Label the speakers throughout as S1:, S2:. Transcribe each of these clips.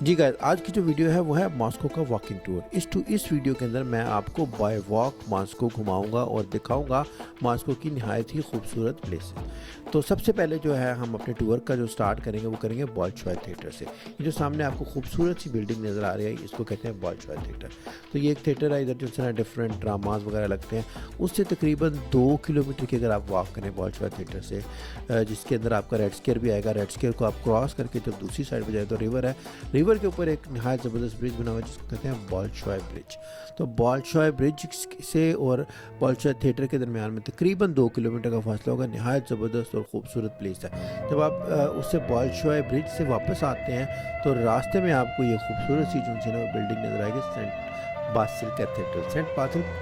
S1: जी guys, आज की जो वीडियो है वो है मॉस्को का वॉकिंग टूर। इस वीडियो के अंदर मैं आपको बाय वॉक मॉस्को घुमाऊंगा और दिखाऊंगा मॉस्को की निहायत ही खूबसूरत प्लेसेस। तो सबसे पहले जो है हम अपने टूर का जो स्टार्ट करेंगे वो करेंगे बॉल्शॉय थिएटर से। ये जो सामने आपको खूबसूरत सी बिल्डिंग नज़र आ रही है इसको कहते हैं बॉल्शॉय थिएटर। तो ये एक थिएटर है, इधर जो है डिफरेंट ड्रामाज वगैरह लगते हैं। उससे तकरीबन 2 किलोमीटर की अगर आप वॉक करें बॉल्शॉय थिएटर से, जिसके अंदर आपका रेड स्क्वायर भी आएगा। रेड स्क्वायर को आप क्रॉस करके जब दूसरी साइड पर जाए तो रिवर है। रिवर के ऊपर एक नहायत ज़बरदस्त ब्रिज बना हुआ है जिसको कहते हैं बॉल्शॉय ब्रिज। तो बॉल्शॉय ब्रिज से और बॉल्शॉय थिएटर के दरमियान में तकरीबन 2 किलोमीटर का फासला होगा। नहायत ज़बरदस्त और ख़ूबसूरत प्लेस है। जब आप उससे बॉल्शॉय ब्रिज से वापस आते हैं तो रास्ते में आपको ये खूबसूरत सी जो सी ना बिल्डिंग नज़र आएगी, Saint Basil Cathedral. Saint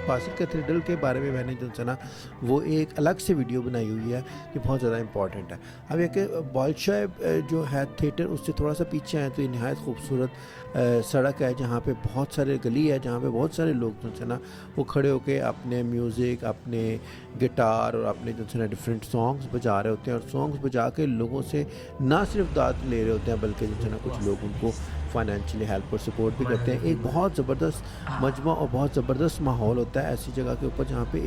S1: Basil Cathedral के बारे में मैंने जो है ना वो एक अलग से वीडियो बनाई हुई है, ये बहुत ज़्यादा इंपॉर्टेंट है। अब एक बॉल्शॉय जो है थिएटर उससे थोड़ा सा पीछे आए तो ये नहायत खूबसूरत सड़क है जहाँ पे बहुत सारे गली है, जहाँ पे बहुत सारे लोग जो है ना वो खड़े होके अपने म्यूज़िक, अपने गिटार और अपने जो है ना डिफरेंट सॉन्ग्स बजा रहे होते हैं। और सॉन्ग्स बजा के लोगों से ना सिर्फ दाद ले रहे होते हैं बल्कि जो है ना कुछ लोग उनको फाइनेंशियली हेल्प और सपोर्ट भी करते हैं। एक बहुत ज़बरदस्त मजमा और बहुत ज़बरदस्त माहौल होता है ऐसी जगह के ऊपर जहाँ पे